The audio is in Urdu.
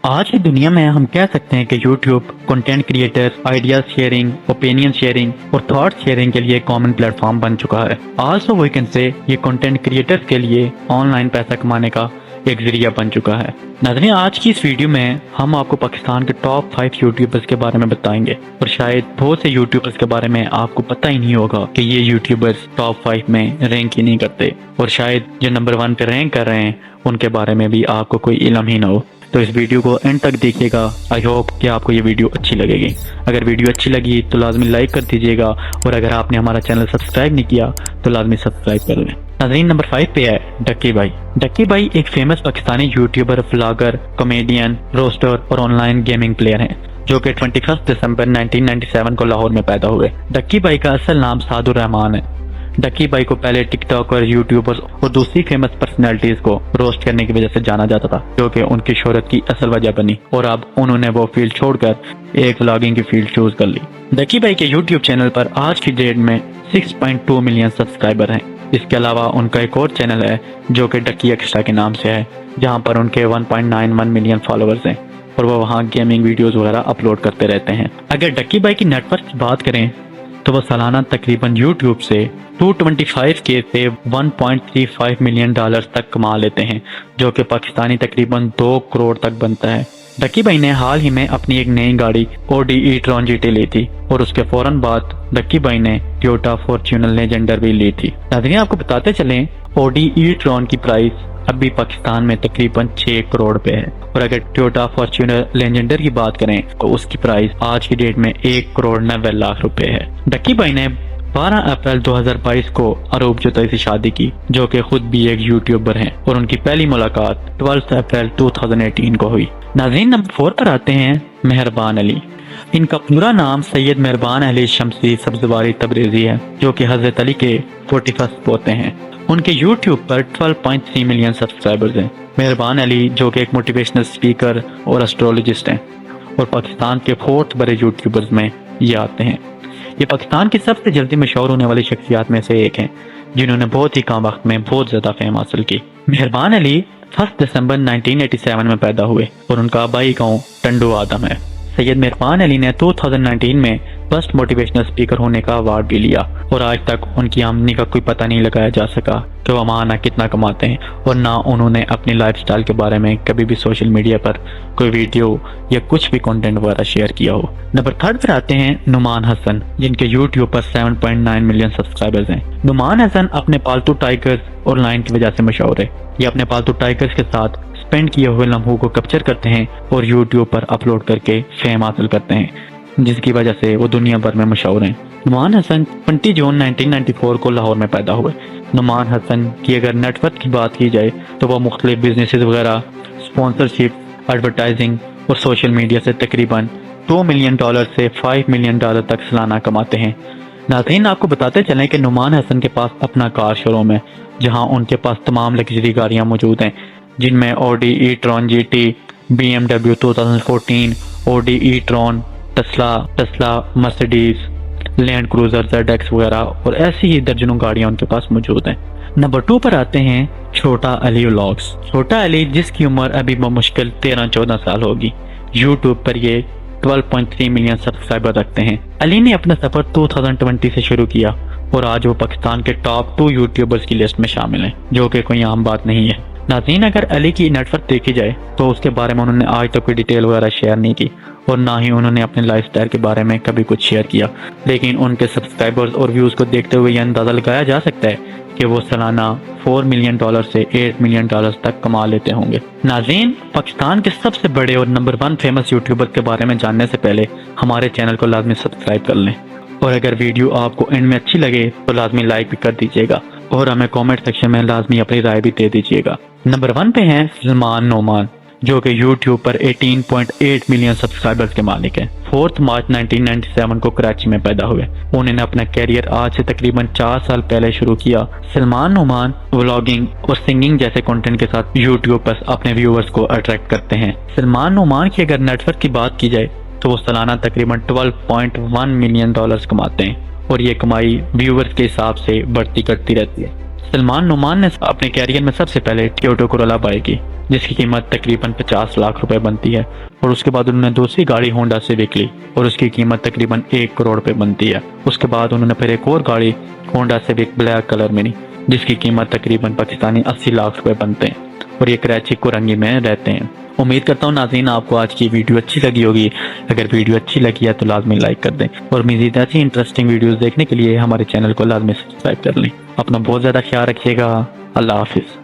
آج کی دنیا میں ہم کہہ سکتے ہیں کہ YouTube content creator, ideas sharing, opinion sharing اور تھاٹ شیئرنگ کے لیے کامن پلیٹ فارم بن چکا ہے۔ آلسو وی کین سے یہ کنٹینٹ کریٹر کے لیے آن لائن پیسہ کمانے کا ایک ذریعہ بن چکا ہے۔ ناظرین، آج کی اس ویڈیو میں ہم آپ کو پاکستان کے ٹاپ 5 یوٹیوبرز کے بارے میں بتائیں گے، اور شاید بہت سے یوٹیوبرز کے بارے میں آپ کو پتہ ہی نہیں ہوگا کہ یہ یوٹیوبرز ٹاپ 5 میں رینک ہی نہیں کرتے، اور شاید جو نمبر 1 پہ رینک کر رہے ہیں ان کے بارے میں بھی آپ کو کوئی علم ہی نہ ہو۔ تو اس ویڈیو کو اینڈ تک دیکھیے گا۔ آئی ہوپ کہ آپ کو یہ ویڈیو اچھی لگے گی۔ اگر ویڈیو اچھی لگی تو لازمی لائک کر دیجیے گا، اور اگر آپ نے ہمارا چینل سبسکرائب نہیں کیا تو لازمی سبسکرائب کر لیں۔ ناظرین، نمبر 5 پہ ہے ڈکی بھائی۔ ڈکی بھائی ایک famous Pakistani YouTuber, vlogger, comedian, roaster اور آن لائن گیمنگ پلیئر ہیں، جو کہ 21 دسمبر 1997 کو لاہور میں پیدا ہوئے۔ ڈکی بھائی کا اصل نام سعد الرحمان ہے۔ ڈکی بھائی کو پہلے ٹک ٹاکر، یوٹیوبرز اور دوسری فیمس پرسنالٹیز کو روسٹ کرنے کی وجہ سے جانا جاتا تھا، جو کہ ان کی شہرت کی اصل وجہ بنی، اور اب انہوں نے وہ فیلڈ چھوڑ کر ایک ولاگنگ کی فیلڈ چوز کر لی۔ ڈکی بھائی کے یوٹیوب چینل پر آج کی ڈیٹ میں 6.2 ملین سبسکرائبر ہیں۔ اس کے علاوہ ان کا ایک اور چینل ہے جو کہ ڈکی ایکسٹرا کے نام سے ہے، جہاں پر ان کے 1.91 ملین فالوورز ہیں، اور وہ وہاں گیمنگ ویڈیوز وغیرہ اپلوڈ کرتے رہتے ہیں۔ اگر ڈکی بھائی کی نیٹ ورتھ کی بات کریں تو وہ سالانہ تقریباً یوٹیوب سے 225K سے 1.35 ملین ڈالرز تک کما لیتے ہیں، جو کہ پاکستانی تقریباً 2 کروڑ تک بنتا ہے۔ ڈکی بھائی نے حال ہی میں اپنی ایک نئی گاڑی Audi e-tron GT لی تھی، اور اس کے فوراً بعد ڈکی بھائی نے ٹویوٹا فارچونر لیجنڈر بھی لی تھی۔ ناظرین، آپ کو بتاتے چلیں Audi e-tron کی پرائس ابھی پاکستان میں تقریباً 6 کروڑ پہ ہے، اور اگر ٹویوٹا فارچونر لیجنڈر کی بات کریں تو اس کی پرائس آج کی ڈیٹ میں 1 کروڑ 90 لاکھ روپے ہے۔ ڈکی بھائی نے 12 اپریل 2022 کو اروب جوتائی سے شادی کی، جو کہ خود بھی ایک یوٹیوبر ہیں، اور ان کی پہلی ملاقات 12 اپریل 2018 کو ہوئی۔ ناظرین، نمبر 4 پر آتے ہیں مہربان علی۔ ان کا پورا نام سید مہربان علی شمسی سبزواری تبریزی ہے، جو کہ حضرت علی کے 41 پوتے ہیں۔ ان کے یوٹیوب پر 12.3 ملین سبسکرائبرز ہیں۔ مہربان علی جو کہ ایک موٹیویشنل اسپیکر اور اسٹرولوجسٹ ہیں، اور پاکستان کے 4تھ بڑے یوٹیوبرز میں یہ آتے ہیں۔ یہ پاکستان کی سب سے جلدی مشہور ہونے والی شخصیات میں سے ایک ہیں، جنہوں نے بہت ہی کم وقت میں بہت زیادہ فیم حاصل کی۔ مہربان علی 1 دسمبر 1987 میں پیدا ہوئے، اور ان کا آبائی گاؤں ٹنڈو آدم ہے۔ سید مہربان علی نے 2019 میں بیسٹ موٹیویشنل اسپیکر ہونے کا ایوارڈ بھی لیا، اور آج تک ان کی آمدنی کا کوئی پتہ نہیں لگایا جا سکا کہ وہ ماہانہ کتنا کماتے ہیں، اور نہ انہوں نے اپنی لائف سٹائل کے بارے میں کبھی بھی سوشل میڈیا پر کوئی ویڈیو یا کچھ بھی کنٹینٹ وغیرہ شیئر کیا ہو۔ نمبر 3 پر آتے ہیں نعمان حسن، جن کے یوٹیوب پر 7.9 ملین سبسکرائبرز ہیں۔ نعمان حسن اپنے پالتو ٹائگرز اور لائن کی وجہ سے مشہور ہے۔ یہ اپنے پالتو ٹائگرز کے ساتھ اسپینڈ کیے ہوئے لمحوں کو کیپچر کرتے ہیں اور یوٹیوب پر اپلوڈ کر کے فیم حاصل کرتے ہیں، جس کی وجہ سے وہ دنیا بھر میں مشہور ہیں۔ نعمان حسن 20 جون 1994 کو لاہور میں پیدا ہوئے۔ نعمان حسن کی اگر نیٹ ورتھ کی بات کی جائے تو وہ مختلف بزنسز وغیرہ، اسپانسرشپ، ایڈورٹائزنگ اور سوشل میڈیا سے تقریباً 2 ملین ڈالر سے 5 ملین ڈالر تک سالانہ کماتے ہیں۔ ناظرین، آپ کو بتاتے چلیں کہ نعمان حسن کے پاس اپنا کار شو روم ہے، جہاں ان کے پاس تمام لگژری گاڑیاں موجود ہیں، جن میں Audi e-tron GT، BMW 2014، Audi e-tron، Tesla, Mercedes, Land Cruiser ZX وغیرہ، اور ایسی ہی درجنوں گاڑیاں ان کے پاس موجود ہیں۔ نمبر 2 پر آتے ہیں چھوٹا علی ولاگز۔ چھوٹا علی، جس کی عمر ابھی بمشکل 13-14 سال ہوگی، یوٹیوب پر یہ 12.3 ملین سبسکرائبر رکھتے ہیں۔ علی نے اپنا سفر 2020 سے شروع کیا، اور آج وہ پاکستان کے ٹاپ 2 یوٹیوبرز کی لسٹ میں شامل ہیں، جو کہ کوئی عام بات نہیں ہے۔ ناظرین، اگر علی کی نیٹ ورتھ دیکھی جائے تو اس کے بارے میں انہوں نے آج تک کوئی ڈیٹیل وغیرہ شیئر نہیں کی، اور نہ ہی انہوں نے اپنے لائف سٹائل کے بارے میں کبھی کچھ شیئر کیا، لیکن ان کے سبسکرائبرز اور ویوز کو دیکھتے ہوئے یہ اندازہ لگایا جا سکتا ہے کہ وہ سالانہ 4 ملین ڈالر سے 8 ملین ڈالر تک کما لیتے ہوں گے۔ ناظرین، پاکستان کے سب سے بڑے اور نمبر 1 فیمس یوٹیوبر کے بارے میں جاننے سے پہلے ہمارے چینل کو لازمی سبسکرائب کر لیں، اور اگر ویڈیو آپ کو اینڈ میں اچھی لگے تو لازمی لائک بھی کر دیجیے گا، اور ہمیں کامنٹ سیکشن میں لازمی اپنی رائے بھی دے دیجیے گا۔ نمبر 1 پہ ہیں سلمان نعمان، جو کہ یوٹیوب پر 18.8 ملین سبسکرائبرز کے مالک ہیں۔ 4 مارچ 1997 کو کراچی میں پیدا ہوئے۔ انہوں نے اپنا کیریئر آج سے تقریباً 4 سال پہلے شروع کیا۔ سلمان نعمان ولاگنگ اور سنگنگ جیسے کنٹینٹ کے ساتھ یوٹیوب پر اپنے ویورز کو اٹریکٹ کرتے ہیں۔ سلمان نعمان کی اگر نیٹ ورتھ کی بات کی جائے تو وہ سالانہ تقریباً 12.1 ملین ڈالرز کماتے ہیں، اور یہ کمائی ویورز کے حساب سے بڑھتی کرتی رہتی ہے۔ سلمان نعمان نے اپنے کیریئر میں سب سے پہلے ٹویوٹا کورولا بائی کی، جس کی قیمت تقریباً 50 لاکھ روپے بنتی ہے، اور اس کے بعد انہوں نے دوسری گاڑی ہونڈا سیوک لی اور اس کی قیمت تقریباً 1 کروڑ روپے بنتی ہے۔ اس کے بعد انہوں نے پھر ایک اور گاڑی ہونڈا سیوک بلیک کلر میں لی، جس کی قیمت تقریباً پاکستانی 80 لاکھ روپے بنتے ہیں، اور یہ کراچی کورنگی میں رہتے ہیں۔ امید کرتا ہوں ناظرین آپ کو آج کی ویڈیو اچھی لگی ہوگی۔ اگر ویڈیو اچھی لگی ہے تو لازمی لائک کر دیں، اور مزید ایسی انٹرسٹنگ ویڈیوز دیکھنے کے لیے ہمارے چینل کو لازمی سبسکرائب کر لیں۔ اپنا بہت زیادہ خیال رکھیے گا۔ اللہ حافظ۔